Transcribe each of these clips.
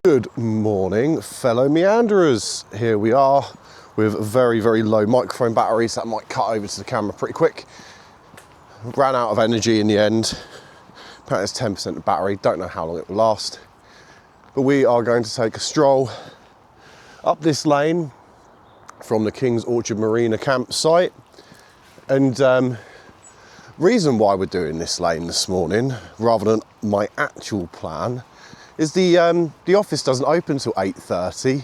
Good morning, fellow meanderers. Here we are with very, very low microphone batteries that might cut over to the camera pretty quick. Ran out of energy in the end. Apparently it's 10% of battery, don't know how long it will last. But we are going to take a stroll up this lane from the King's Orchard Marina campsite. And reason why we're doing this lane this morning, rather than my actual plan, is the office doesn't open till 8:30,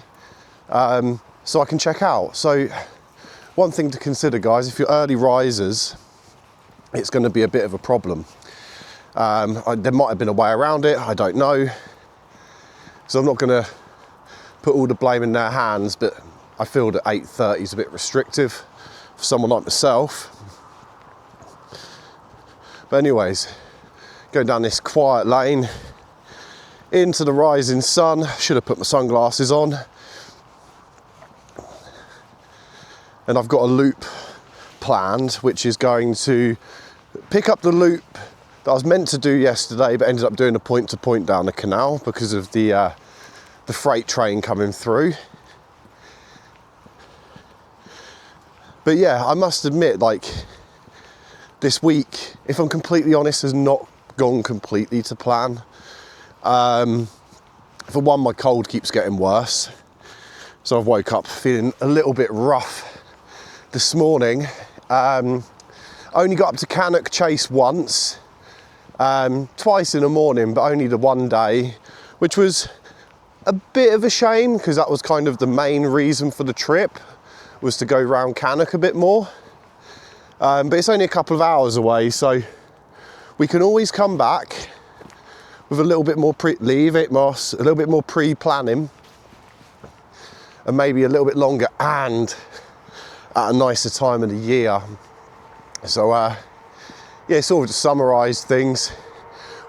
so I can check out. So one thing to consider, guys, if you're early risers, it's going to be a bit of a problem. There might have been a way around it, I don't know. So I'm not going to put all the blame in their hands, but I feel that 8:30 is a bit restrictive for someone like myself. But anyways, going down this quiet lane into the rising sun. Should have put my sunglasses on. And I've got a loop planned, which is going to pick up the loop that I was meant to do yesterday, but ended up doing a point-to-point down the canal because of the freight train coming through. But yeah, I must admit, like, this week, if I'm completely honest, has not gone completely to plan. For one, my cold keeps getting worse, so I've woke up feeling a little bit rough this morning. Only got up to Cannock Chase once, twice in the morning, but only the one day, which was a bit of a shame because that was kind of the main reason for the trip, was to go round Cannock a bit more. But it's only a couple of hours away, so we can always come back with a little bit more a little bit more pre-planning, and maybe a little bit longer, and at a nicer time of the year. So yeah, sort of to summarise things,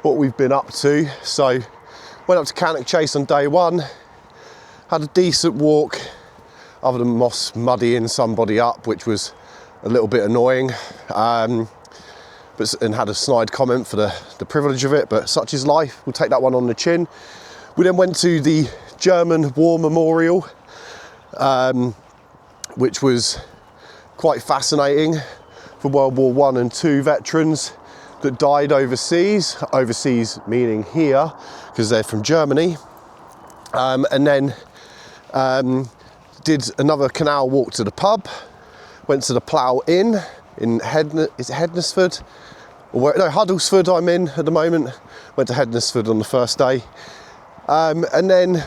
what we've been up to. So went up to Cannock Chase on day one, had a decent walk, other than Moss muddying somebody up, which was a little bit annoying. And had a snide comment for the privilege of it, but such is life. We'll take that one on the chin. We then went to the German War Memorial, which was quite fascinating for World War I and II veterans that died overseas. Overseas meaning here, because they're from Germany. And then did another canal walk to the pub. Went to the Plough Inn in Hednesford? Huddlesford I'm in at the moment. Went to Hednesford on the first day. And then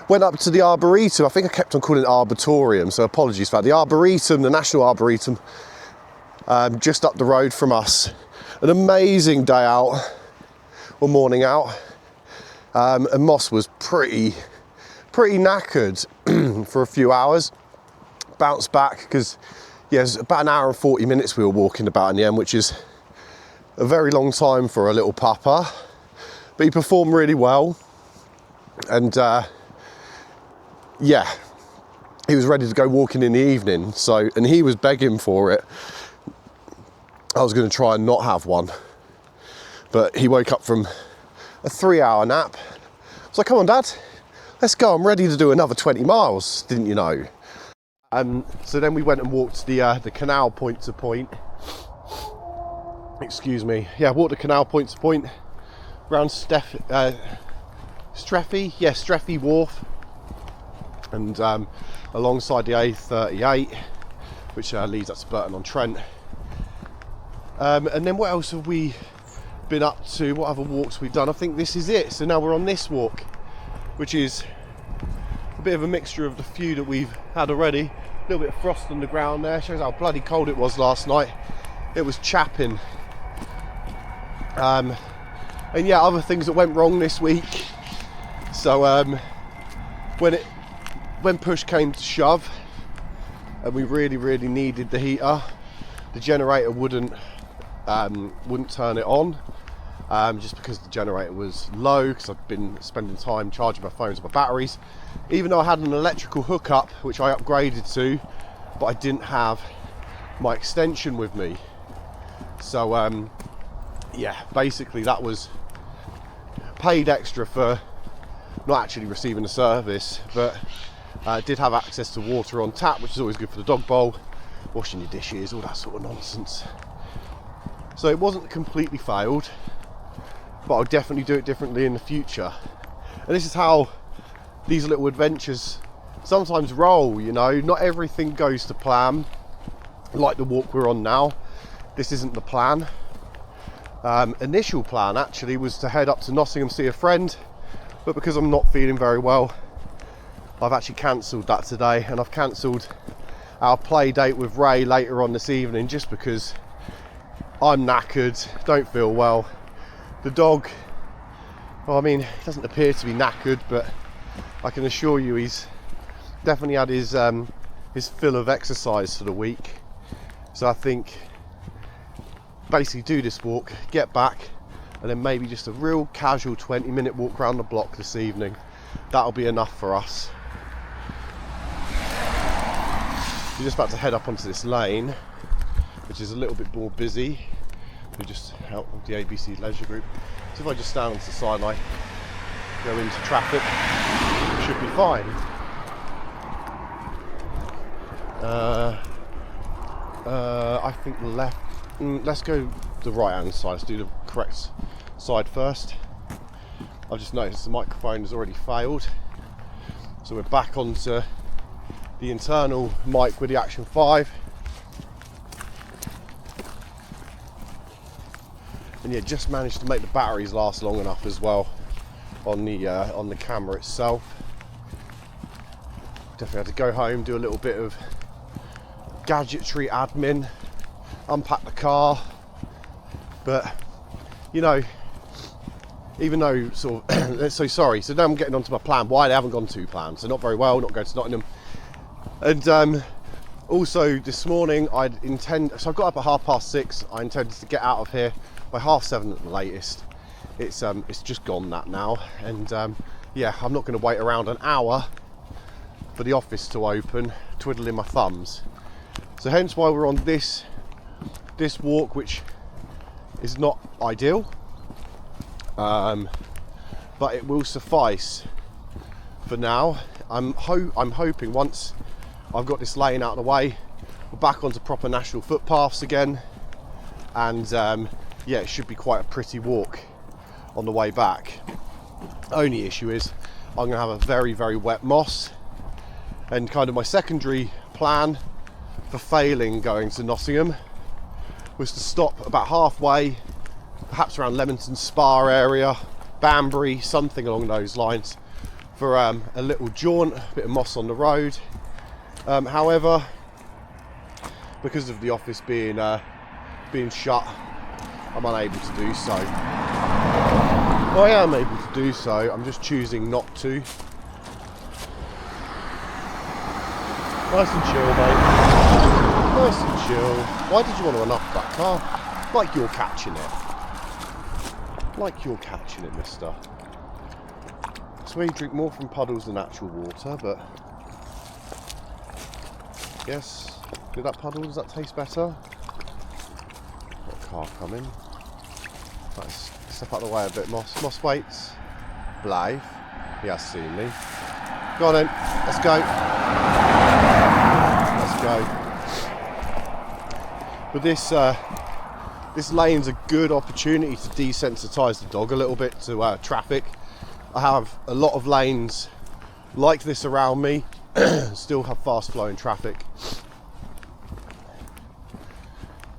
went up to the Arboretum. I think I kept on calling it Arboretum, so apologies for that. The Arboretum, the National Arboretum, just up the road from us. An amazing day out, or morning out. And Moss was pretty knackered for a few hours. Bounced back, because yeah, it was about an hour and 40 minutes we were walking about in the end, which is a very long time for a little pupper, but he performed really well. And yeah, he was ready to go walking in the evening, so, and he was begging for it. I was going to try and not have one, but he woke up from a 3-hour nap. I was like, come on Dad, let's go, I'm ready to do another 20 miles, didn't you know? So then we went and walked the canal point to point. Excuse me. Yeah, walked the canal point to point around Streffy Wharf, and alongside the A38, which leads up to Burton-on-Trent. And then what else have we been up to? What other walks we've done? I think this is it. So now we're on this walk, which is a bit of a mixture of the few that we've had already. A little bit of frost on the ground there, shows how bloody cold it was last night. It was chapping. And yeah, other things that went wrong this week. So when push came to shove and we really needed the heater, the generator wouldn't turn it on, just because the generator was low, because I've been spending time charging my phones and my batteries, even though I had an electrical hookup which I upgraded to, but I didn't have my extension with me. So yeah, basically that was paid extra for not actually receiving a service, but did have access to water on tap, which is always good for the dog bowl, washing your dishes, all that sort of nonsense. So it wasn't completely failed, but I'll definitely do it differently in the future. And this is how these little adventures sometimes roll, you know. Not everything goes to plan, like the walk we're on now. This isn't the plan. Initial plan actually was to head up to Nottingham, see a friend, but because I'm not feeling very well, I've actually cancelled that today, and I've cancelled our play date with Ray later on this evening just because I'm knackered, don't feel well. The dog, well, I mean, he doesn't appear to be knackered, but I can assure you he's definitely had his fill of exercise for the week. So I think basically do this walk, get back, and then maybe just a real casual 20-minute walk around the block this evening. That'll be enough for us. We're just about to head up onto this lane, which is a little bit more busy. We're just out with the ABC leisure group. So if I just stand onto the side and I go into traffic, it should be fine. I think left. Let's go the right hand side. Let's do the correct side first. I've just noticed the microphone has already failed, so we're back onto the internal mic with the Action 5. And yeah, just managed to make the batteries last long enough as well on the camera itself. Definitely had to go home, do a little bit of gadgetry admin, unpack the car, but you know, even though sort of so sorry, so now I'm getting onto my plan, why they haven't gone to plan. So not very well, not going to Nottingham. And also this morning so I got up at 6:30. I intended to get out of here by 7:30 at the latest. It's just gone that now, and yeah, I'm not going to wait around an hour for the office to open, twiddling my thumbs. So hence why we're on this walk, which is not ideal, but it will suffice for now. I'm hoping once I've got this lane out of the way, we're back onto proper national footpaths again, and yeah, it should be quite a pretty walk on the way back. Only issue is I'm gonna have a very, very wet moss, and kind of my secondary plan for failing going to Nottingham was to stop about halfway, perhaps around Leamington Spa area, Banbury, something along those lines, for a little jaunt, a bit of moss on the road. However, because of the office being shut, I'm unable to do so. Well, I am able to do so, I'm just choosing not to. Nice and chill, mate. Nice and chill. Why did you want to unlock that car? Like you're catching it. Like you're catching it, mister. I swear you drink more from puddles than actual water, but yes. Did that puddle, does that taste better? Got a car coming. Let's step out of the way a bit, Moss. Moss waits. Blythe. He has seen me. Go on then. Let's go. Let's go. But this lane's a good opportunity to desensitise the dog a little bit to traffic. I have a lot of lanes like this around me, still have fast flowing traffic.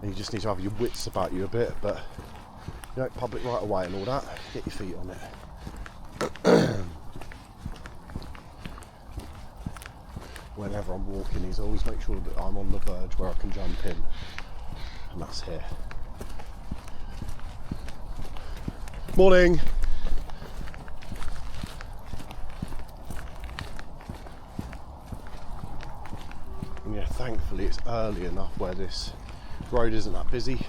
And you just need to have your wits about you a bit, but you know, public right away and all that, get your feet on it. Whenever I'm walking, he's always make sure that I'm on the verge where I can jump in, and that's here. Morning. And yeah, thankfully it's early enough where this road isn't that busy.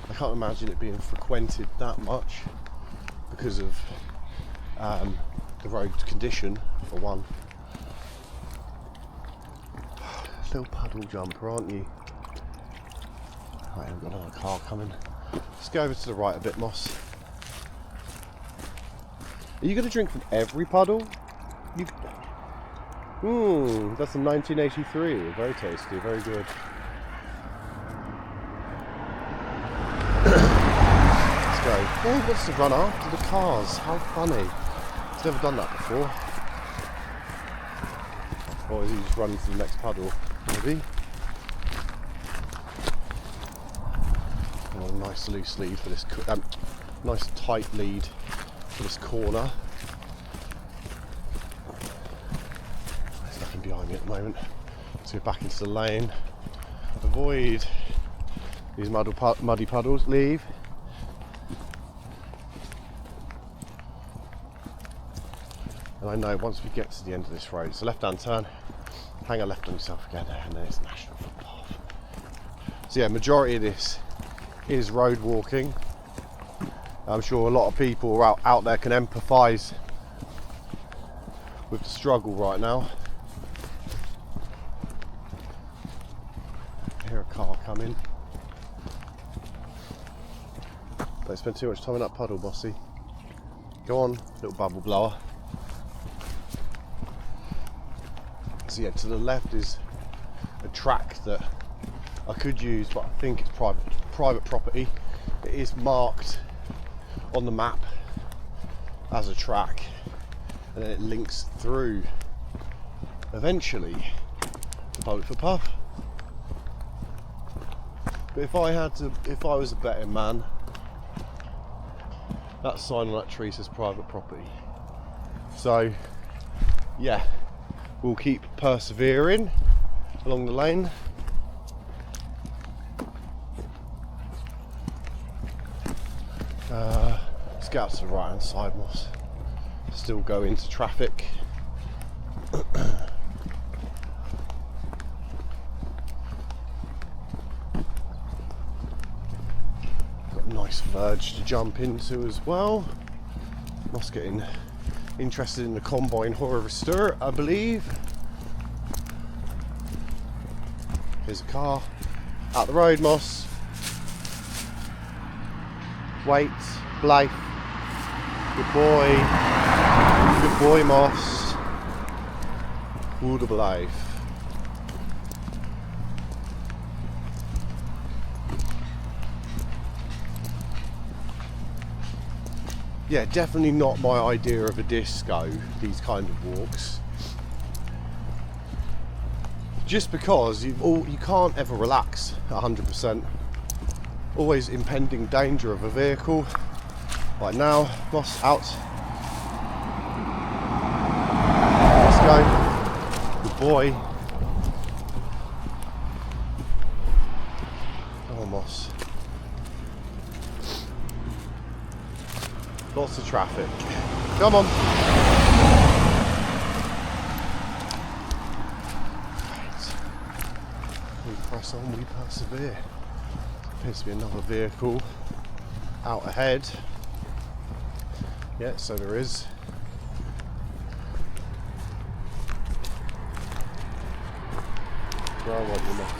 I can't imagine it being frequented that much because of the road condition, for one. Little puddle jumper, aren't you? Right, I've got another car coming. Let's go over to the right a bit, Moss. Are you going to drink from every puddle? That's a 1983. Very tasty, very good. Let's go. Oh, he wants to run after the cars. How funny. He's never done that before. Or is he just running to the next puddle? Maybe. Oh, nice loose lead for this. Nice tight lead for this corner. There's nothing behind me at the moment. Let's go back into the lane. Avoid these muddy puddles. Leave. And I know once we get to the end of this road, it's a left-hand turn, hang a left on yourself again, and then it's national footpath. So yeah, majority of this is road walking. I'm sure a lot of people out there can empathise with the struggle right now. I hear a car coming. Don't spend too much time in that puddle, bossy. Go on, little bubble blower. So yeah, to the left is a track that I could use, but I think it's private property. It is marked on the map as a track, and then it links through eventually the public footpath. But if I was a betting man, that sign on that tree says private property. So yeah, we'll keep persevering along the lane. Let's get out to the right hand side, Moss. Still go into traffic. Got a nice verge to jump into as well. Moss getting interested in the combine harvester, I believe. Here's a car. Out the road, Moss. Wait, Blythe. Good boy. Good boy, Moss. Good Blythe. Yeah, definitely not my idea of a disco, these kind of walks. Just because you can't ever relax 100%. Always impending danger of a vehicle. Right now, Moss out. Let's go. Good boy. Come on, Moss. Lots of traffic. Come on. Right. We press on, we persevere. Appears to be another vehicle out ahead. Yeah, so there is. Where I want you, Moss.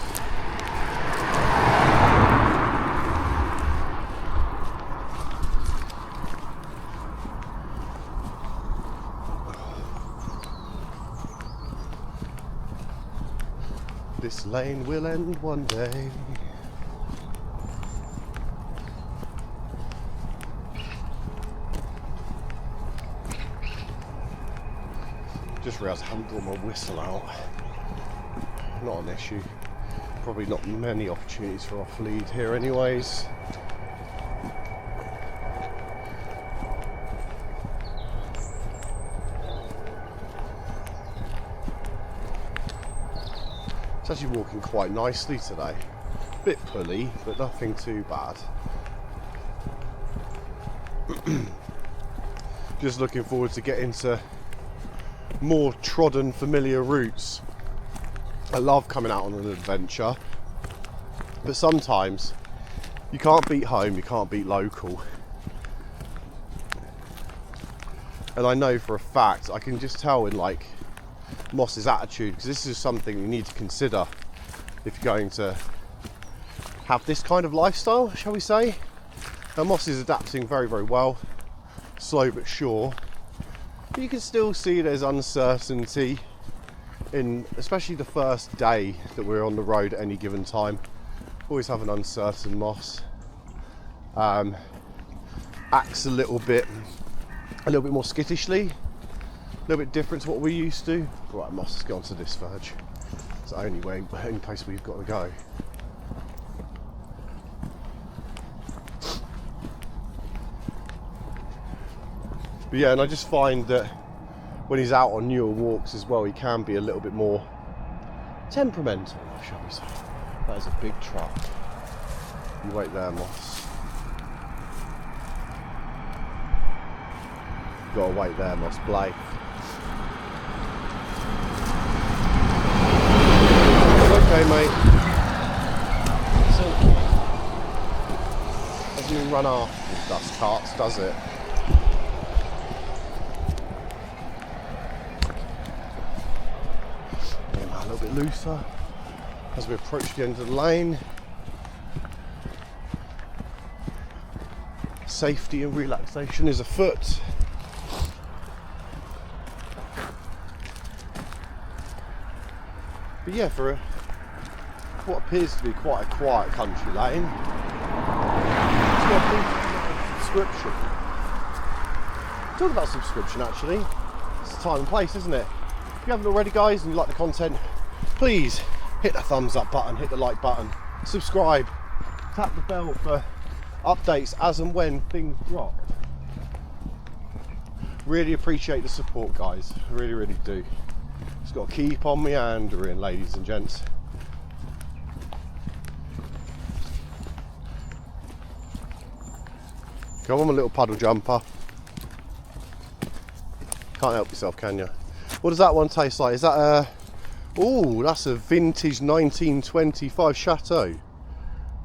This lane will end one day. Just realised I haven't got my whistle out. Not an issue. Probably not many opportunities for off lead here anyways. It's actually walking quite nicely today. Bit pulley, but nothing too bad. Just looking forward to getting to more trodden, familiar routes. I love coming out on an adventure, but sometimes you can't beat home, you can't beat local. And I know for a fact, I can just tell in like Moss's attitude, because this is something you need to consider if you're going to have this kind of lifestyle, shall we say. Now Moss is adapting very, very well, slow but sure. But you can still see there's uncertainty in, especially the first day that we're on the road at any given time. Always have an uncertain Moss. Acts a little bit more skittishly, a little bit different to what we're used to. Right, Moss, let's go on to this verge. It's the only place we've got to go. But yeah, and I just find that when he's out on newer walks as well, he can be a little bit more temperamental, shall we say. That is a big truck. You wait there, Moss. You've got to wait there, Moss. Blake. Okay, mate. It's okay. Doesn't even run after the dust carts, does it? A little bit looser as we approach the end of the lane. Safety and relaxation is afoot. But yeah, for what appears to be quite a quiet country lane, it's got a subscription. Talk about subscription, actually. It's the time and place, isn't it? If you haven't already, guys, and you like the content, please hit the thumbs up button, hit the like button, subscribe, tap the bell for updates as and when things drop. Really appreciate the support, guys. Really, really do. Just got to keep on meandering, ladies and gents. Go on, my little puddle jumper. Can't help yourself, can you? What does that one taste like? Is that a... Ooh, that's a vintage 1925 Chateau.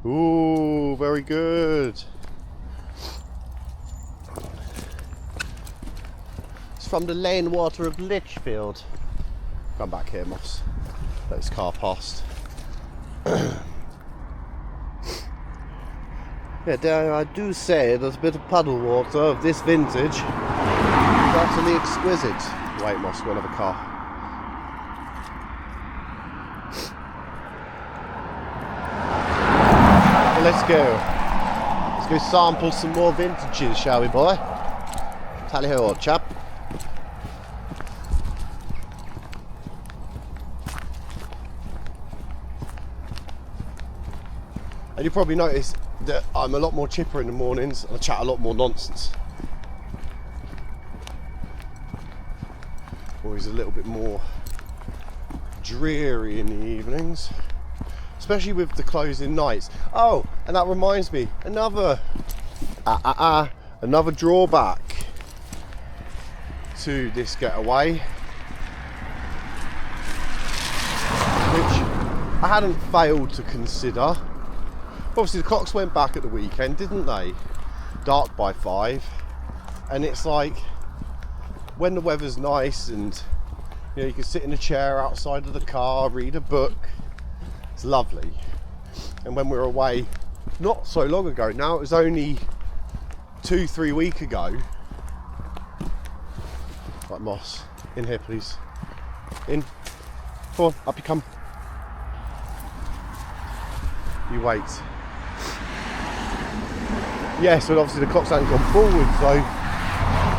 Ooh, very good. It's from the lane water of Lichfield. Come back here, Moss. Let this car past. Yeah, dare I do say there's a bit of puddle water of this vintage. Utterly exquisite. Wait, Moss, got another car. Let's go sample some more vintages, shall we, boy? Tally ho, old chap. And you probably notice that I'm a lot more chipper in the mornings and I chat a lot more nonsense. Always a little bit more dreary in the evenings. Especially with the closing nights. Oh, and that reminds me, another drawback to this getaway, which I hadn't failed to consider. Obviously the clocks went back at the weekend, didn't they? Dark by 5, and it's like when the weather's nice and you know you can sit in a chair outside of the car, read a book. It's lovely. And when we were away not so long ago, now it was only 2-3 weeks ago. Right, Moss, in here please. In. Come on, up you come. You wait. Yeah, so obviously the clocks hadn't gone forward, so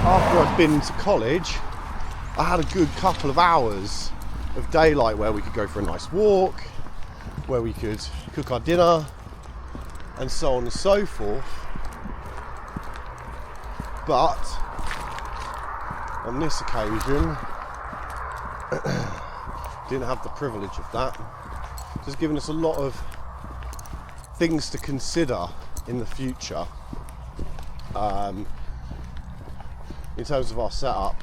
after I'd been to college, I had a good couple of hours of daylight where we could go for a nice walk, where we could cook our dinner, and so on and so forth. But on this occasion, didn't have the privilege of that. Just giving us a lot of things to consider in the future. In terms of our setup,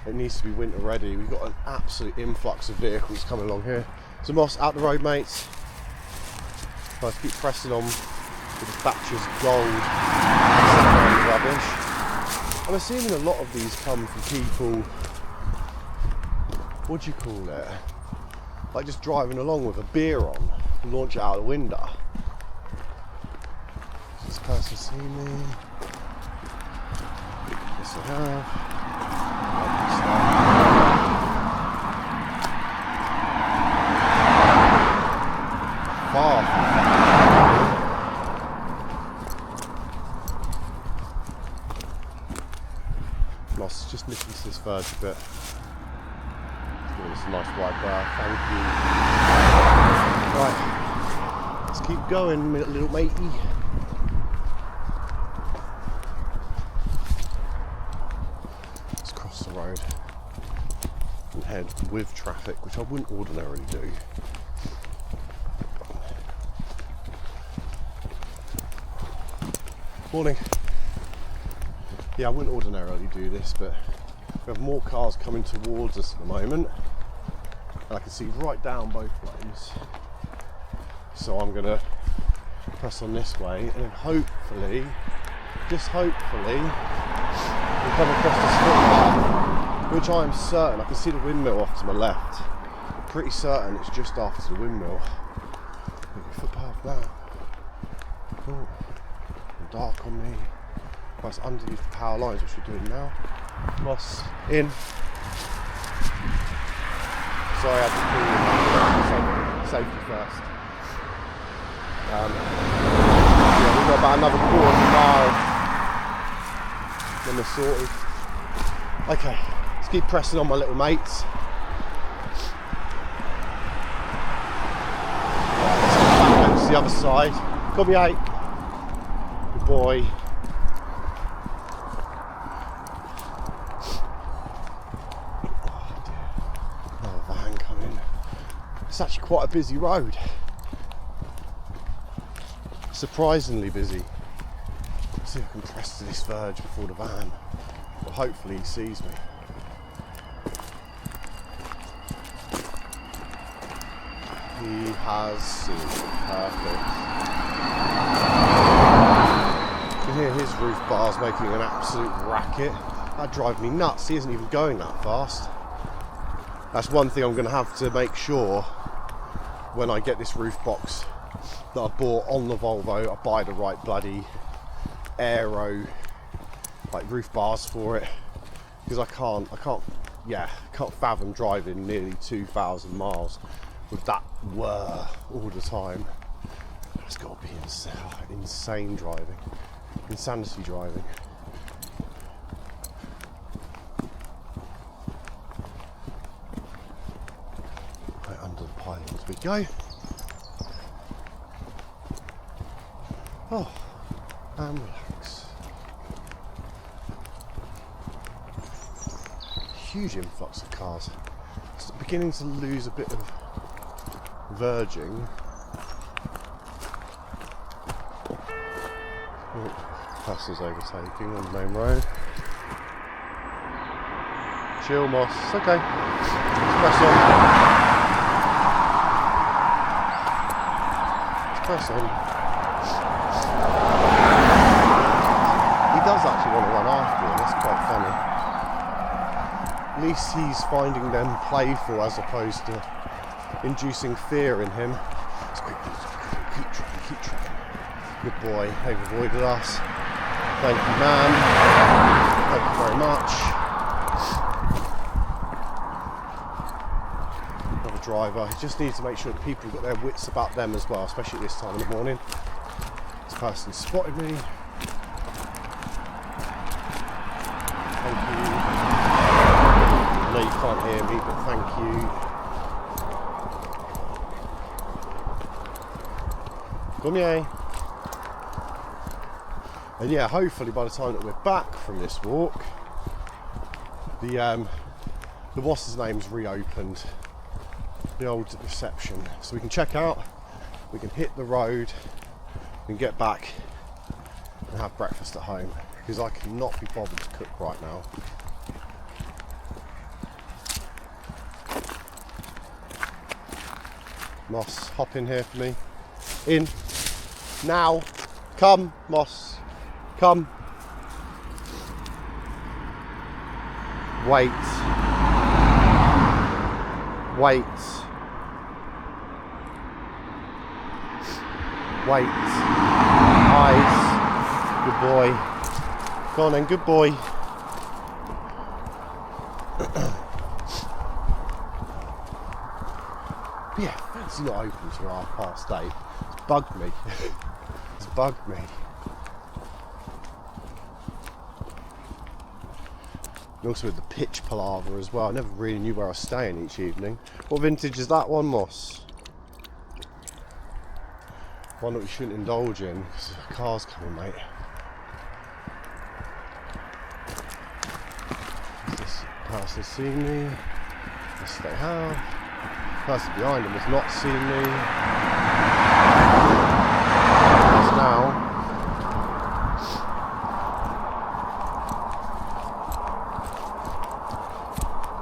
it needs to be winter ready. We've got an absolute influx of vehicles coming along here. So Moss, out the road, mates. Nice, keep pressing on with the Thatcher's gold rubbish. I'm assuming a lot of these come from people, what do you call it? Like just driving along with a beer on and launch it out the window. Does this person see me? Yes, I have. verge a bit. Let's give this a nice wide berth, thank you. Right, let's keep going, little matey. Let's cross the road and head with traffic, which I wouldn't ordinarily do. Morning. Yeah, I wouldn't ordinarily do this, but we have more cars coming towards us at the moment, and I can see right down both lanes. So I'm gonna press on this way, and then hopefully, just hopefully, we'll come across this footpath, which I am certain, I can see the windmill off to my left. I'm pretty certain it's just after the windmill. Footpath now. Oh. Dark on me. Well, it's underneath the power lines, which we're doing now. Moss in. Sorry, I had to call you. Safety first. Yeah, we've got about another quarter of a mile. Then we're sorted. Okay, let's keep pressing on my little mates. Right, let's get back over to the other side. Got me 8. Boy. Oh dear. Another van coming. It's actually quite a busy road. Surprisingly busy. Let's see if I can press to this verge before the van. But hopefully he sees me. He has seen me. Perfect. You can hear his roof bars making an absolute racket. That drives me nuts. He isn't even going that fast. That's one thing I'm going to have to make sure when I get this roof box that I bought on the Volvo. I buy the right bloody aero like roof bars for it, because I can't fathom driving nearly 2,000 miles with that whir all the time. It's got to be insane driving. Insanity driving. Right under the pilings we go. Oh, and relax. Huge influx of cars. It's beginning to lose a bit of verging. Person's overtaking on the main road. Chill, Moss. Okay. Let's press on. Let's press on. He does actually want to run after him. That's quite funny. At least he's finding them playful as opposed to inducing fear in him. Let's quickly keep trying. Good boy. They've avoided us. Thank you, man. Thank you very much. Another driver. He just needs to make sure that people have got their wits about them as well, especially at this time of the morning. This person spotted me. Thank you. I know you can't hear me, but thank you. Come here. And yeah, hopefully by the time that we're back from this walk, the what's his name's reopened, the old reception, so we can check out, we can hit the road, we can get back and have breakfast at home, because I cannot be bothered to cook right now. Moss, hop in here for me. In. Now. Come, Moss. Come. Wait. Wait. Wait. Eyes. Good boy. Go on then, good boy. Yeah, it's not open till 8:30. It's bugged me. It's bugged me. And also with the pitch palaver as well. I never really knew where I was staying each evening. What vintage is that one, Moss? One that we shouldn't indulge in because the car's coming, mate. Has this person seen me? Yes, they have. The person behind them has not seen me. Yes, now.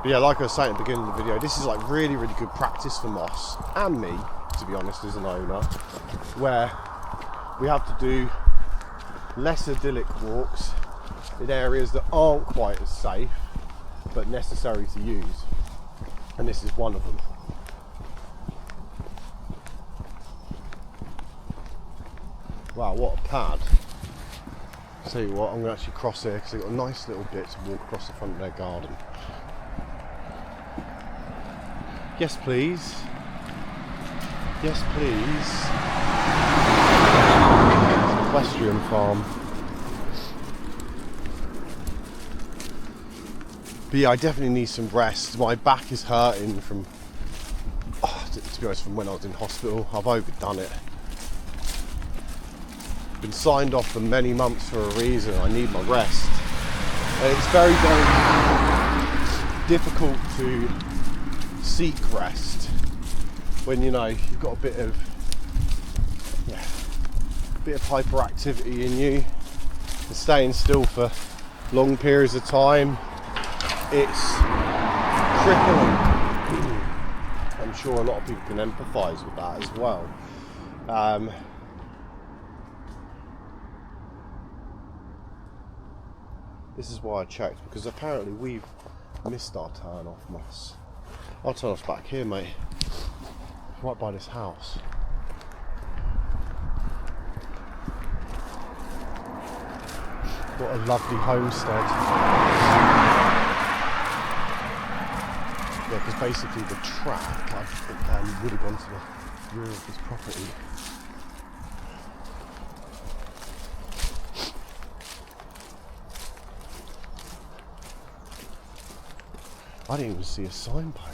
But yeah, like I was saying at the beginning of the video, this is like really, really good practice for Moss and me, to be honest, as an owner, where we have to do less idyllic walks in areas that aren't quite as safe, but necessary to use. And this is one of them. Wow, what a pad. I'll tell you what, I'm going to actually cross here because they've got a nice little bit to walk across the front of their garden. Yes, please. Yes, please. It's an equestrian farm. But yeah, I definitely need some rest. My back is hurting from, to be honest, from when I was in hospital. I've overdone it. Been signed off for many months for a reason. I need my rest. And it's very, very difficult to seek rest when you've got a bit of hyperactivity in you, and staying still for long periods of time, it's crippling. I'm sure a lot of people can empathise with that as well. This is why I checked, because apparently we've missed our turn off, Moss. Our turn off's back here, mate. Right by this house. What a lovely homestead. Yeah, because basically the track, I think, would have gone to the rear of this property. I didn't even see a signpost.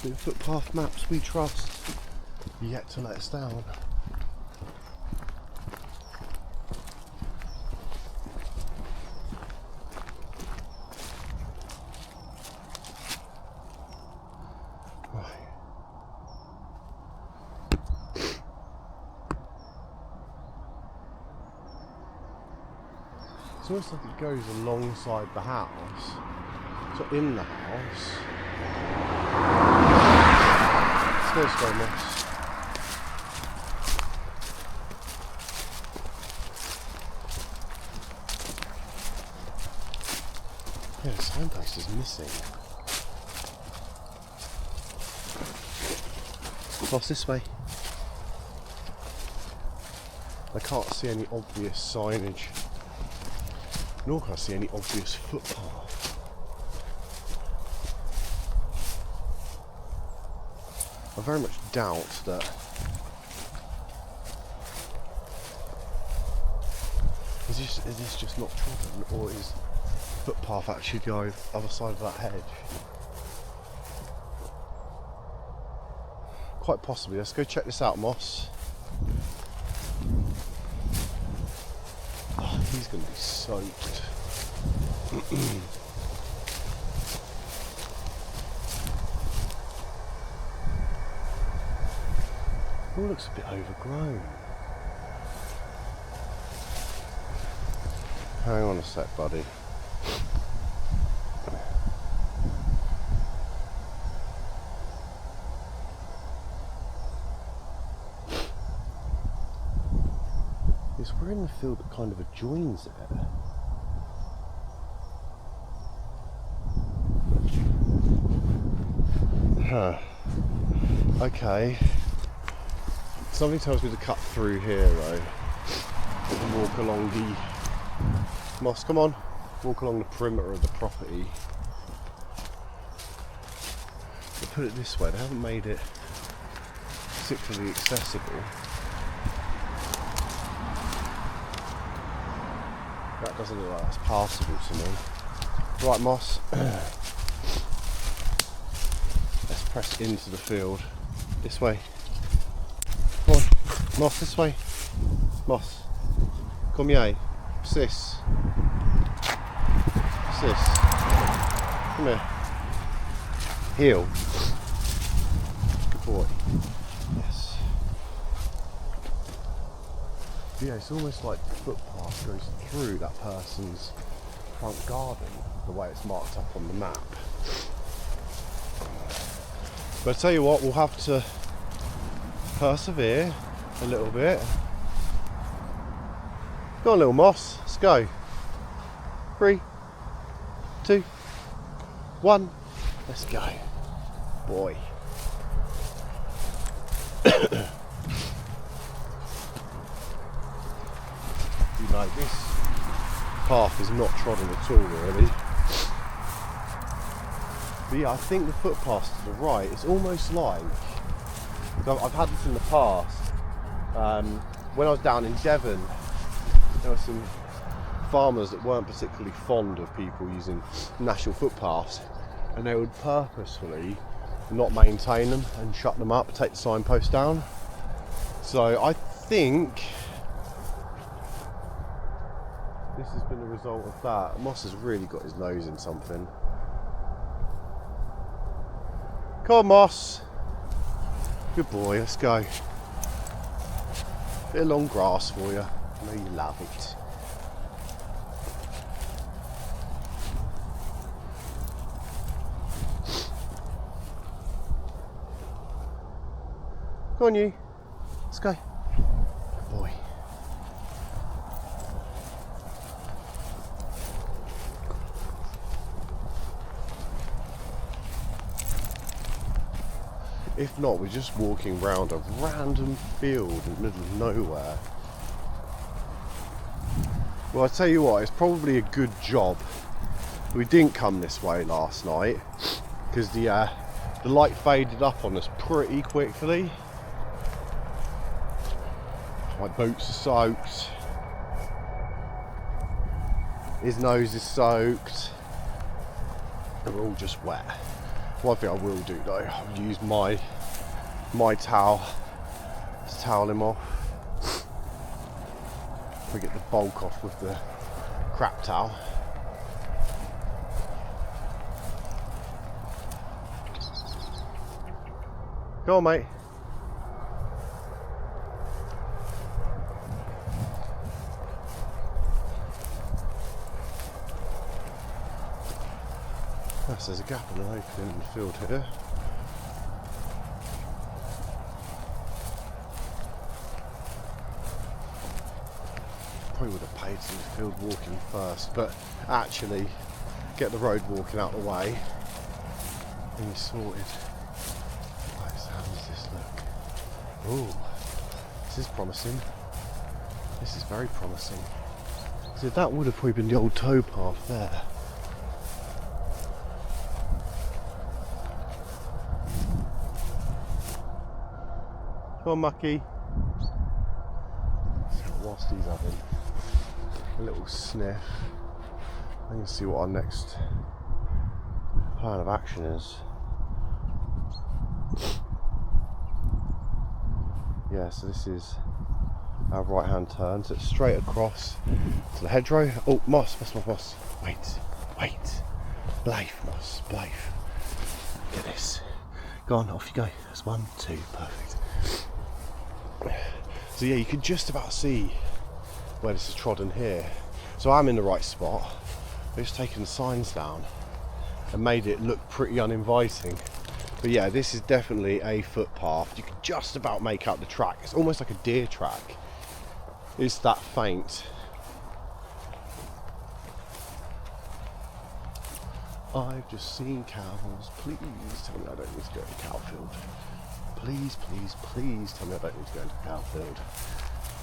The footpath maps we trust yet to let us down. It's almost like it goes alongside the house. It's not in the house. Let's go, Moss. Yeah, the signpost is missing. Moss, this way. I can't see any obvious signage. Nor can I see any obvious footpath. I very much doubt that is this just not trodden, or is the footpath actually the other side of that hedge? Quite possibly. Let's go check this out, Moss. Oh, he's going to be soaked. It all looks a bit overgrown. Hang on a sec, buddy. We're in the field that kind of adjoins it. Huh. Okay. Something tells me to cut through here though. And walk along the Moss, come on. Walk along the perimeter of the property. But put it this way, they haven't made it particularly accessible. That doesn't look like that's passable to me. Right, Moss. Let's press into the field. This way. Come on, Moss, this way. Moss. Come here. Sis. Sis. Come here. Heel. Good boy. Yes. Yeah, it's almost like the footpath goes through that person's front garden, the way it's marked up on the map. But I tell you what, we'll have to persevere a little bit. Go on, little Moss, let's go. 3, 2, 1, let's go. Boy. Like this path is not trodden at all, really. But yeah, I think the footpath to the right, it's almost like, I've had this in the past, when I was down in Devon, there were some farmers that weren't particularly fond of people using national footpaths, and they would purposefully not maintain them and shut them up, take the signpost down. So I think this has been a result of that. Moss has really got his nose in something. Come on, Moss. Good boy, let's go. Bit of long grass for you. I know you love it. Go on, you. Let's go. Good boy. If not, we're just walking round a random field in the middle of nowhere. Well, I tell you what, it's probably a good job we didn't come this way last night, because the light faded up on us pretty quickly. My boots are soaked. His nose is soaked. They're all just wet. One thing I will do though, I'll use my towel to towel him off. We get the bulk off with the crap towel. Go on, mate. Yes, there's a gap in an opening in the field here. Probably would have paid some field walking first, but actually get the road walking out the way and you're sorted. Right, so how does this look? Ooh, this is promising. This is very promising. So that would have probably been the old towpath there. Come on, Mucky. So whilst he's having a little sniff, I can see what our next plan of action is. Yeah, so this is our right hand turn, so it's straight across to the hedgerow. Oh, Moss. Wait. Blythe, Moss, Blythe. Get this. Go on, off you go. That's 1, 2, perfect. So yeah, you can just about see where this is trodden here. So I'm in the right spot. I've just taken the signs down and made it look pretty uninviting. But yeah, this is definitely a footpath. You can just about make out the track. It's almost like a deer track. It's that faint. I've just seen cows. Please tell me I don't need to go to the cow field. Please tell me I don't need to go into the cow field.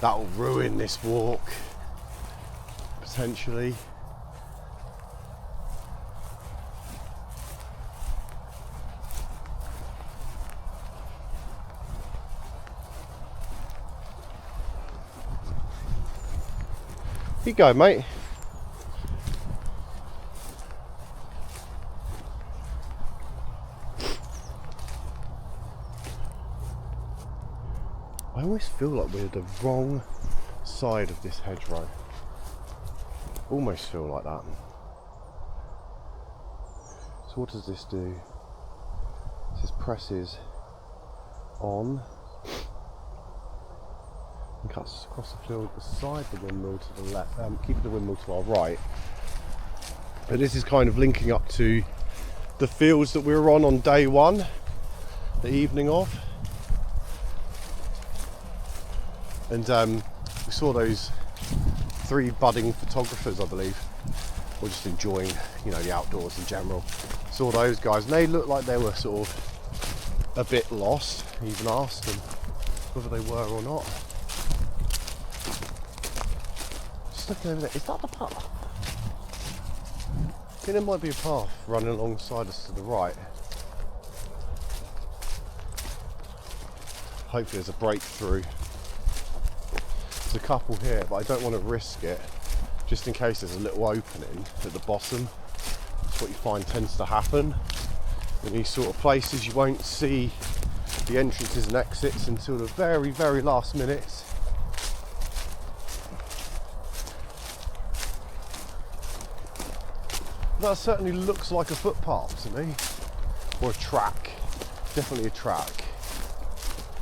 That will ruin this walk, potentially. You go, mate. almost feel like we're the wrong side of this hedgerow. Almost feel like that. So what does this do? This presses on and cuts across the field beside the windmill to the left, keeping the windmill to our right. But this is kind of linking up to the fields that we were on day one, the evening of. And we saw those 3 budding photographers, I believe, or just enjoying, you know, the outdoors in general. Saw those guys, and they looked like they were sort of a bit lost. I even asked them whether they were or not. Just looking over there, is that the path? I think there might be a path running alongside us to the right. Hopefully there's a breakthrough. There's a couple here, but I don't want to risk it, just in case there's a little opening at the bottom. That's what you find tends to happen in these sort of places. You won't see the entrances and exits until the very, very last minutes. That certainly looks like a footpath to me, or a track. Definitely a track.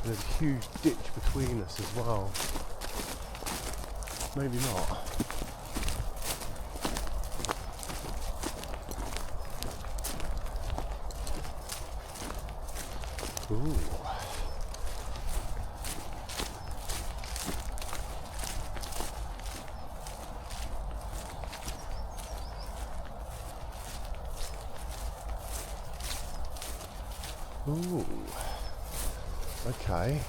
There's a huge ditch between us as well. Maybe not. Ooh. Ooh. Okay.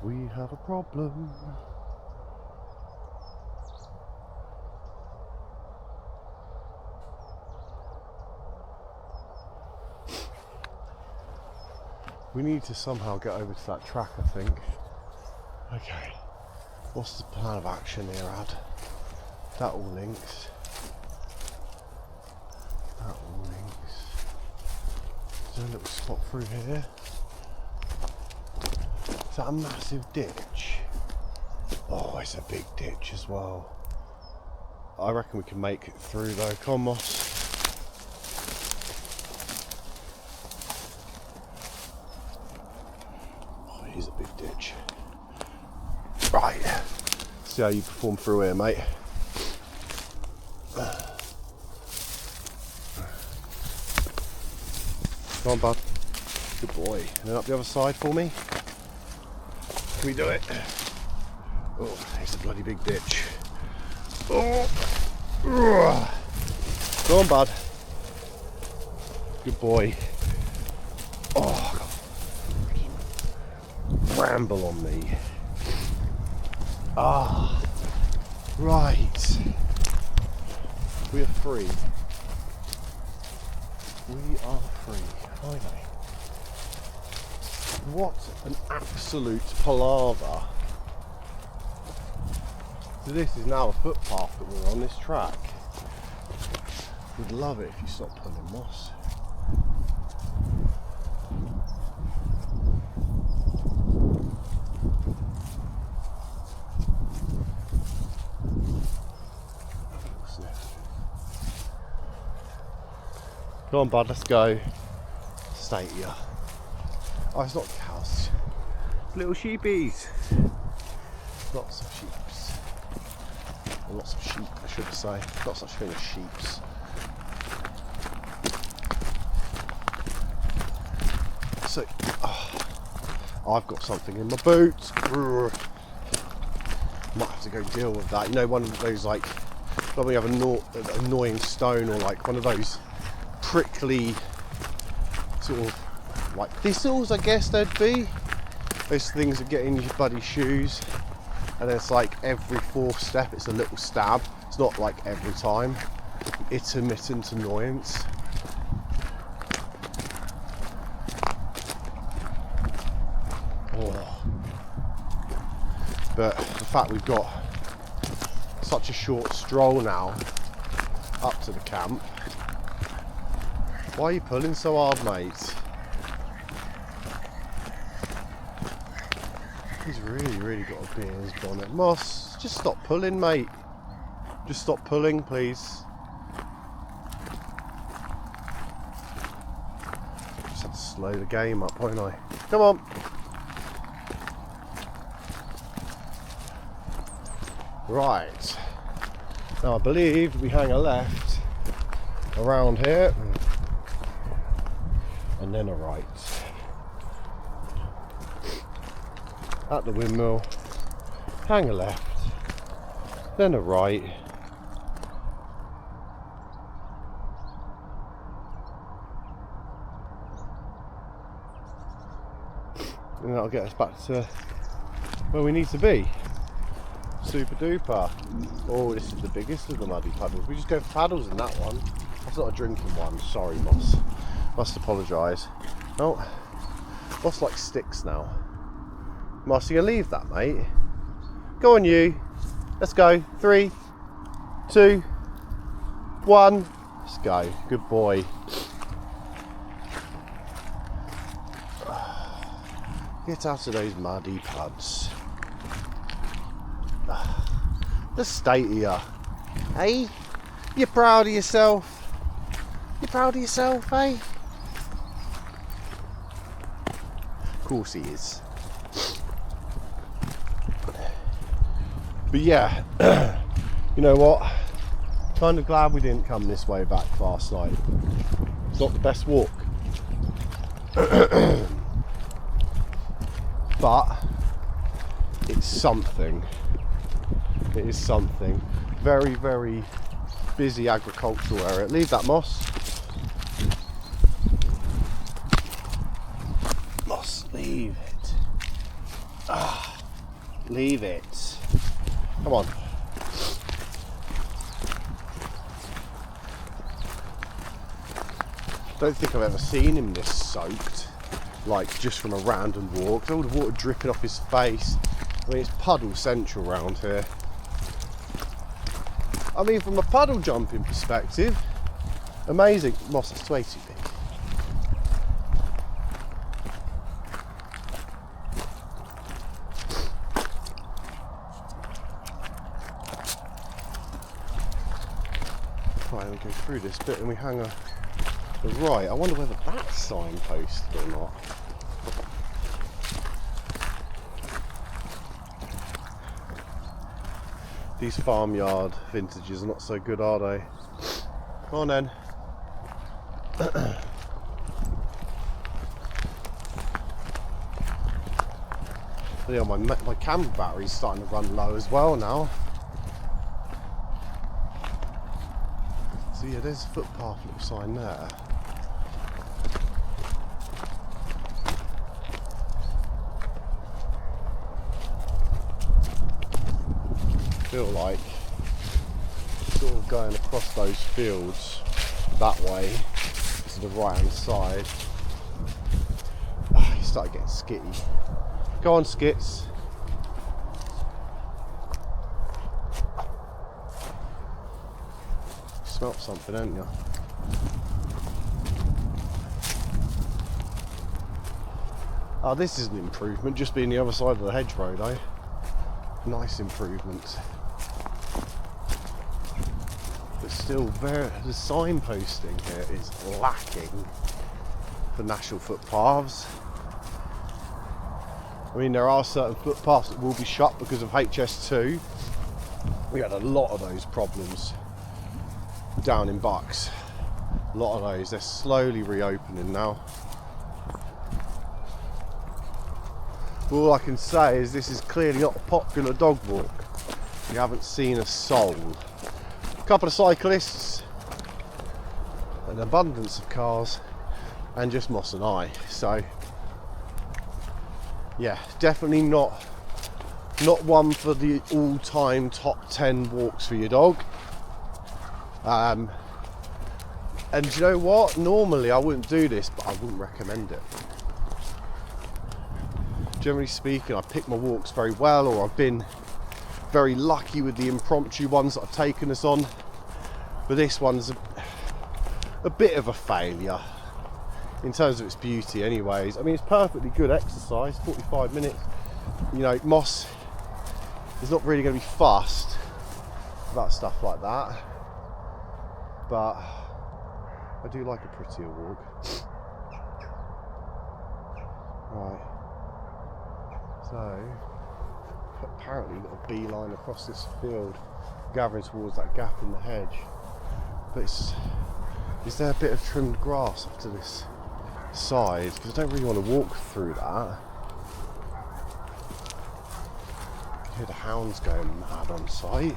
We have a problem. We need to somehow get over to that track, I think. Okay. What's the plan of action here, Ad? That all links. That all links. Is there a little spot through here? Is that a massive ditch? Oh, it's a big ditch as well. I reckon we can make it through though. Come on, Moss. Oh, it is a big ditch. Right. See how you perform through here, mate. Come on, bud. Good boy. And then up the other side for me. Can we do it? Oh, it's a bloody big ditch. Oh, go on, bud. Good boy. Oh, bramble on me. Ah, right. We are free. We are free, finally. What an absolute palaver. So this is now a footpath that we're on, this track. Would love it if you stopped pulling moss. Come on, bud, let's go. Stay here. Oh, it's not cows. Little sheepies. Lots of sheeps. Or lots of sheep, I should say. Not such a thing as sheeps. So, I've got something in my boot. Might have to go deal with that. You know, one of those, like, when we have an annoying stone, or like one of those prickly sort of like thistles, I guess they'd be. Those things that get in your bloody shoes, and it's like every fourth step it's a little stab. It's not like every time. Intermittent annoyance. Oh. But the fact we've got such a short stroll now up to the camp. Why are you pulling so hard, mate? He's really got a bee in his bonnet. Moss, just stop pulling, mate. Just stop pulling, please. Just had to slow the game up, won't I? Come on. Right. Now I believe we hang a left around here and then a right. At the windmill, hang a left, then a right, and that'll get us back to where we need to be. Super duper. Oh, this is the biggest of the muddy puddles. We just go for paddles in that one. That's not a drinking one. Sorry, Moss. Must apologise. Oh, Moss likes sticks now. Moss, you gonna leave that, mate? Go on, you. Let's go. 3, 2, 1. Let's go. Good boy. Get out of those muddy puds. The state of you. Hey? You proud of yourself? You proud of yourself, eh? Of course he is. But yeah, you know what? Kind of glad we didn't come this way back last night. It's not the best walk. But it's something. It is something. Very busy agricultural area. Leave that, Moss. Moss, leave it. Ah, leave it. Come on. Don't think I've ever seen him this soaked, like just from a random walk. All the water dripping off his face. I mean, it's puddle central round here. I mean, from a puddle jumping perspective, amazing. Moss, that's way too big. Right, we go through this bit and we hang a right. I wonder whether that's signposted or not. These farmyard vintages are not so good, are they? Come on then. Yeah, my camera battery's starting to run low as well now. So yeah, there's a footpath little sign there. Feel like sort of going across those fields that way to the right hand side. You start getting skitty. Go on, skits. Smelt something, haven't you? Oh, this is an improvement, just being the other side of the hedgerow though. Nice improvement. But still, the signposting here is lacking for national footpaths. I mean, there are certain footpaths that will be shut because of HS2. We had a lot of those problems down in Bucks. A lot of those. They're slowly reopening now. All I can say is this is clearly not a popular dog walk. You haven't seen a soul. A couple of cyclists, an abundance of cars, and just Moss and I. So yeah, definitely not one for the all-time top 10 walks for your dog. And you know what? Normally I wouldn't do this, but I wouldn't recommend it. Generally speaking, I pick my walks very well, or I've been very lucky with the impromptu ones that I've taken us on. But this one's a bit of a failure in terms of its beauty anyways. I mean, it's perfectly good exercise, 45 minutes. You know, Moss is not really going to be fussed about stuff like that, but I do like a prettier walk. Right, so apparently got a beeline across this field, gathering towards that gap in the hedge. But is there a bit of trimmed grass up to this side? Because I don't really want to walk through that. I hear the hounds going mad on site.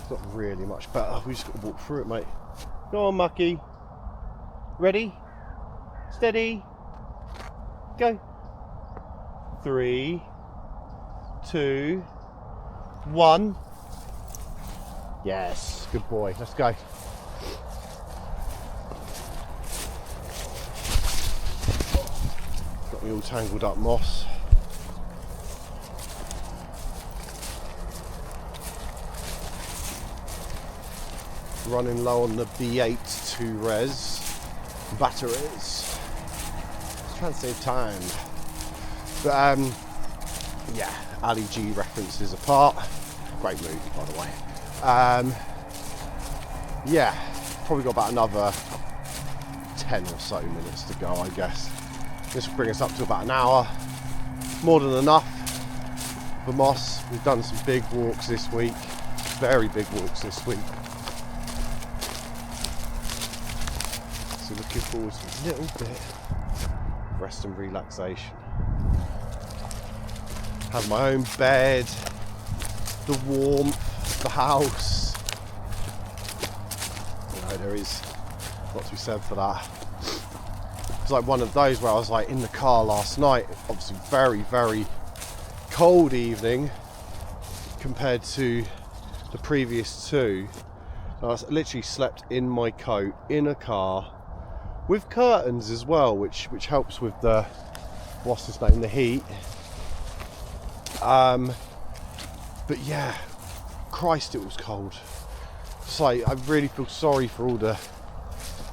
Not really much better. We just got to walk through it, mate. Go on, Mucky. Ready? Steady. Go. 3, 2, 1. Yes, good boy. Let's go. Got me all tangled up, Moss. Running low on the B8 2 res batteries. Trying to save time. But yeah, Ali G references apart. Great movie, by the way. Yeah, probably got about another 10 or so minutes to go, I guess. This will bring us up to about an hour. More than enough for Moss. We've done some big walks this week. Very big walks this week. So looking forward to a little bit of rest and relaxation. Have my own bed, the warmth, the house. You know, there is a lot to be said for that. It's like one of those where I was like in the car last night, obviously very, very cold evening compared to the previous two. I literally slept in my coat in a car with curtains as well, which helps with the, what's his name, the heat. But yeah, Christ, it was cold. It's like, I really feel sorry for all the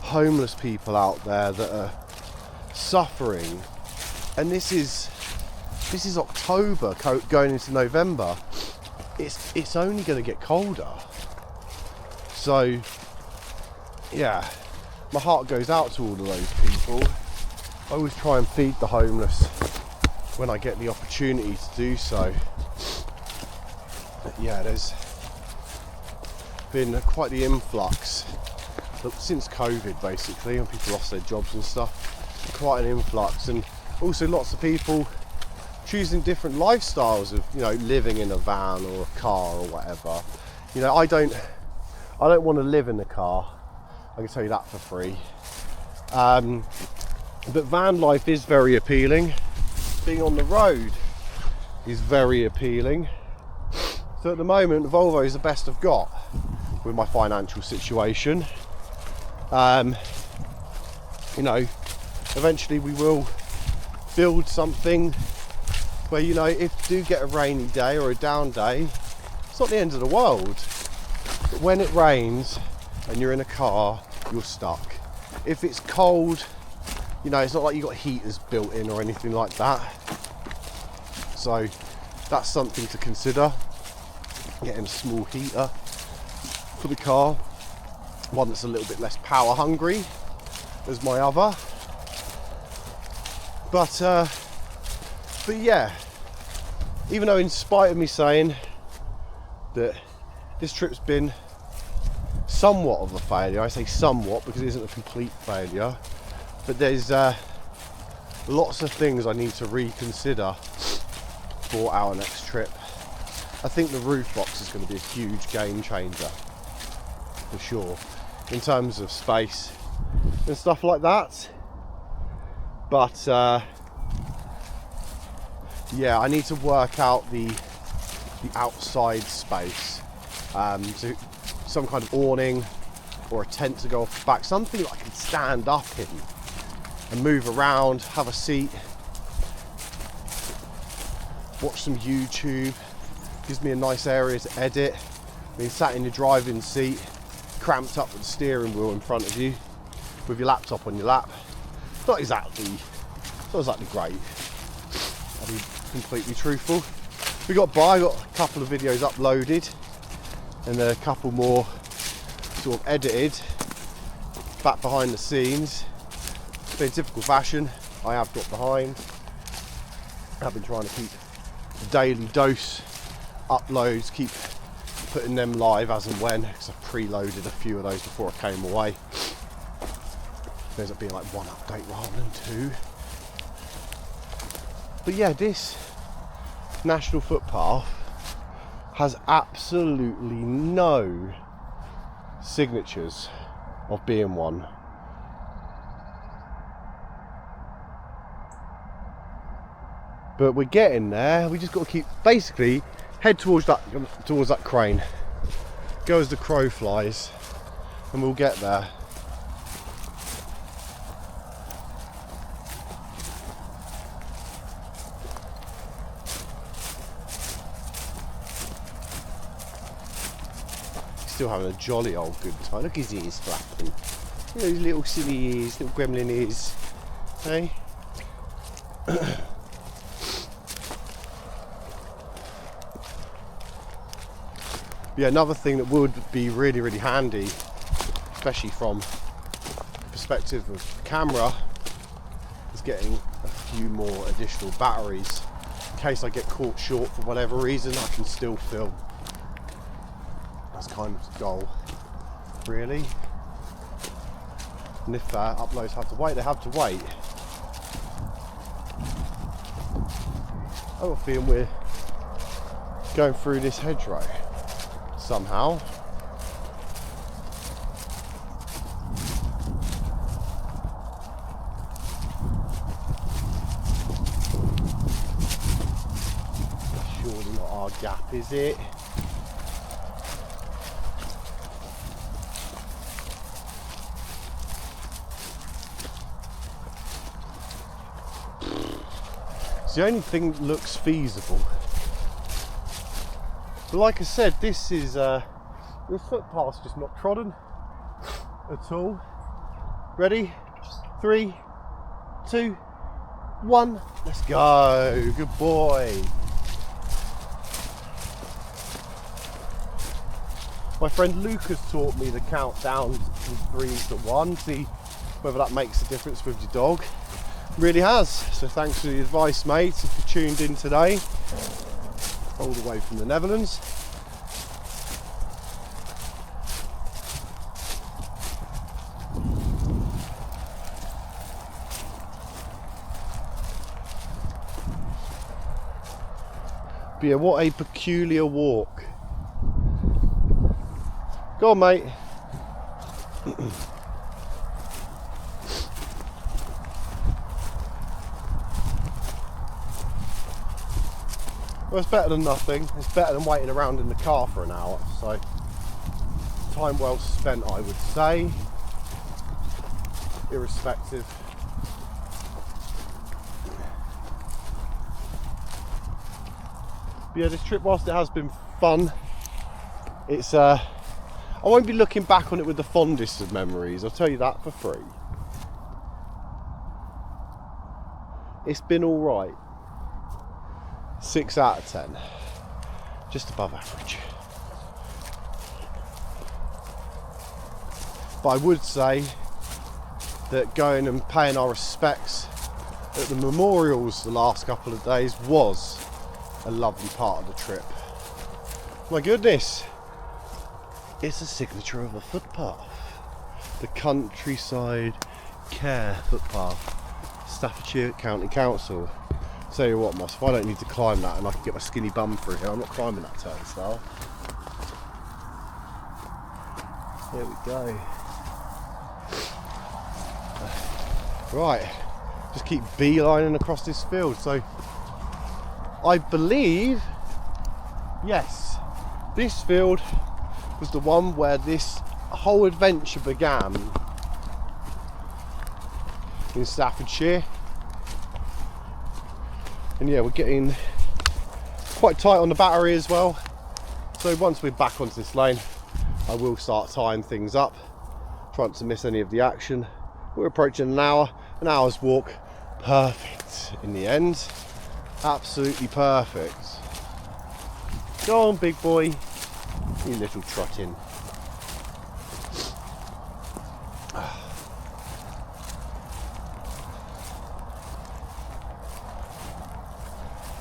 homeless people out there that are suffering. And this is October going into November. It's only going to get colder. So yeah, my heart goes out to all of those people. I always try and feed the homeless when I get the opportunity to do so. But yeah, there's been quite the influx since COVID, basically, when people lost their jobs and stuff. Quite an influx, and also lots of people choosing different lifestyles of, you know, living in a van or a car or whatever. You know, I don't want to live in a car, I can tell you that for free. But van life is very appealing. Being on the road is very appealing. So at the moment, Volvo is the best I've got with my financial situation. You know, eventually we will build something where, you know, if you do get a rainy day or a down day, it's not the end of the world. But when it rains and you're in a car, you're stuck. If it's cold, you know, it's not like you've got heaters built in or anything like that. So that's something to consider. Getting a small heater for the car. One that's a little bit less power hungry as my other. But yeah, even though in spite of me saying that this trip's been somewhat of a failure, I say somewhat because it isn't a complete failure, but there's lots of things I need to reconsider for our next trip. I think the roof box is going to be a huge game changer for sure in terms of space and stuff like that. But yeah, I need to work out the outside space. So some kind of awning or a tent to go off the back, something that I can stand up in and move around, have a seat, watch some YouTube, Gives me a nice area to edit. Being sat in your driving seat, cramped up with the steering wheel in front of you, with your laptop on your lap. Not exactly great. I'll be completely truthful. I got a couple of videos uploaded and a couple more sort of edited back behind the scenes. But in typical fashion, I have got behind. I've been trying to keep the daily dose uploads, keep putting them live as and when, because I preloaded a few of those before I came away. There's up being like one update rather than two. But yeah, this national footpath has absolutely no signatures of being one. But we're getting there. We just got to keep, basically, head towards that crane. Go as the crow flies, and we'll get there. Still having a jolly old good time. Look at his ears flapping. Look at his little silly ears, little gremlin ears. Hey? Yeah, another thing that would be really, really handy, especially from the perspective of camera, is getting a few more additional batteries. In case I get caught short for whatever reason, I can still film. That's kind of the goal, really. And if uploads have to wait, they have to wait. I have a feeling we're going through this hedgerow somehow. Surely not our gap, is it? It's the only thing that looks feasible. But like I said, this is the footpath's just not trodden at all. Ready? 3, 2, 1. Let's go. Good boy. My friend Lucas taught me the countdown from 3 to 1. See whether that makes a difference with your dog. Really has. So thanks for the advice, mate. If you tuned in today, all the way from the Netherlands. But yeah, what a peculiar walk. Go on, mate. Well, it's better than nothing. It's better than waiting around in the car for an hour. So, time well spent, I would say. Irrespective. But yeah, this trip, whilst it has been fun, it's I won't be looking back on it with the fondest of memories. I'll tell you that for free. It's been all right. 6 out of 10, just above average. But I would say that going and paying our respects at the memorials the last couple of days was a lovely part of the trip. My goodness, it's a signature of a footpath. The Countryside Care Footpath, Staffordshire County Council. Tell you what, Moss, if I don't need to climb that and I can get my skinny bum through here, I'm not climbing that turnstile. There we go. Right, just keep beelining across this field. So, I believe, yes, this field was the one where this whole adventure began in Staffordshire. And yeah, we're getting quite tight on the battery as well. So once we're back onto this lane, I will start tying things up, trying not to miss any of the action. We're approaching an hour's walk. Perfect in the end. Absolutely perfect. Go on, big boy. You little trotting.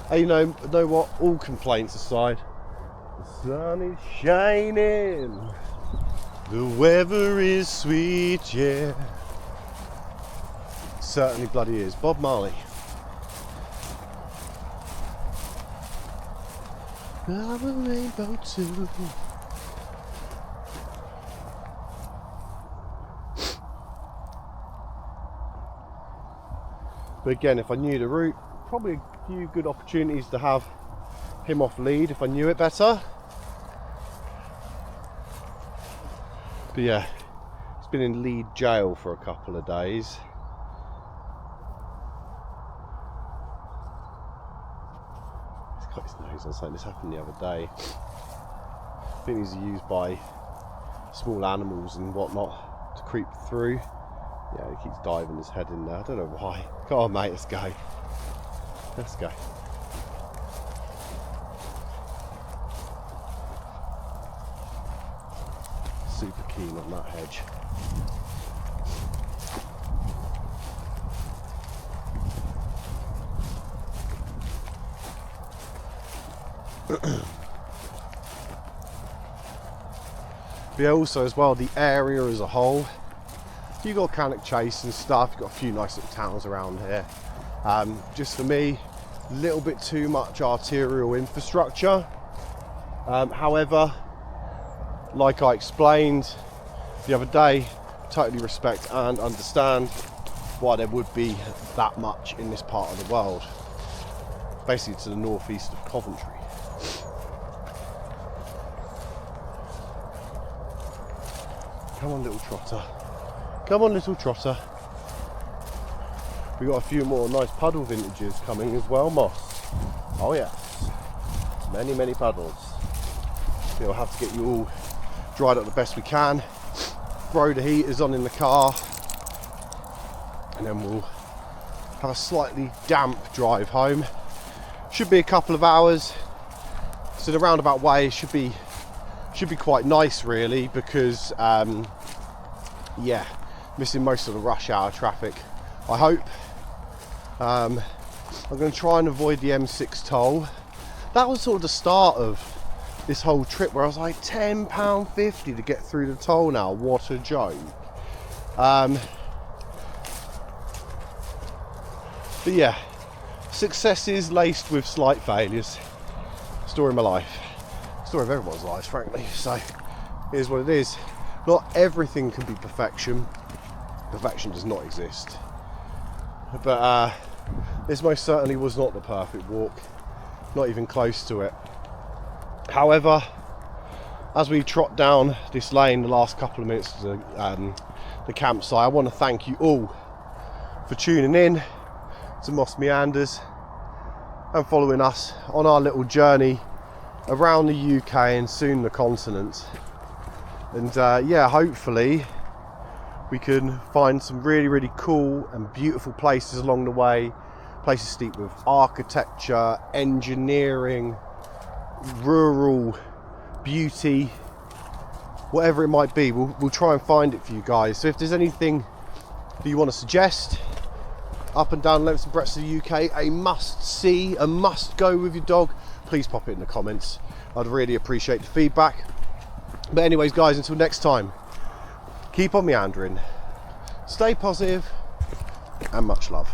Hey, you know what? All complaints aside, the sun is shining. The weather is sweet, yeah. Certainly bloody is. Bob Marley. I'm a rainbow too. But again, if I knew the route, probably a few good opportunities to have him off lead if I knew it better. But yeah, he's been in lead jail for a couple of days. He's got his nose on something. This happened the other day. I think he's used by small animals and whatnot to creep through. Yeah, he keeps diving his head in there. I don't know why. Come on, mate, let's go. Let's go. Super keen on that hedge. But yeah, also as well, the area as a whole. You got Cannock Chase and stuff. You've got a few nice little towns around here. Just for me, a little bit too much arterial infrastructure. However, like I explained the other day, totally respect and understand why there would be that much in this part of the world. Basically to the northeast of Coventry. Come on, little trotter. Come on, little trotter. We've got a few more nice puddle vintages coming as well, Moss. Oh yes. Many, many puddles. We'll have to get you all dried up the best we can. Throw the heaters on in the car. And then we'll have a slightly damp drive home. Should be a couple of hours. So the roundabout way should be quite nice really, because yeah, missing most of the rush hour traffic, I hope. I'm going to try and avoid the M6 toll. That was sort of the start of this whole trip where I was like, £10.50 to get through the toll now, what a joke. But yeah, successes laced with slight failures. Story of my life. Story of everyone's lives, frankly. So here's what it is. Not everything can be perfection. Perfection does not exist. But this most certainly was not the perfect walk. Not even close to it. However, as we trot down this lane the last couple of minutes to the campsite, I want to thank you all for tuning in to Moss Meanders and following us on our little journey around the UK and soon the continent. And yeah, hopefully we can find some really, really cool and beautiful places along the way. Places steeped with architecture, engineering, rural beauty, whatever it might be. We'll try and find it for you guys. So if there's anything that you want to suggest, up and down lengths and breadths of the UK, a must see, a must go with your dog, please pop it in the comments. I'd really appreciate the feedback. But anyways guys, until next time, keep on meandering, stay positive, and much love.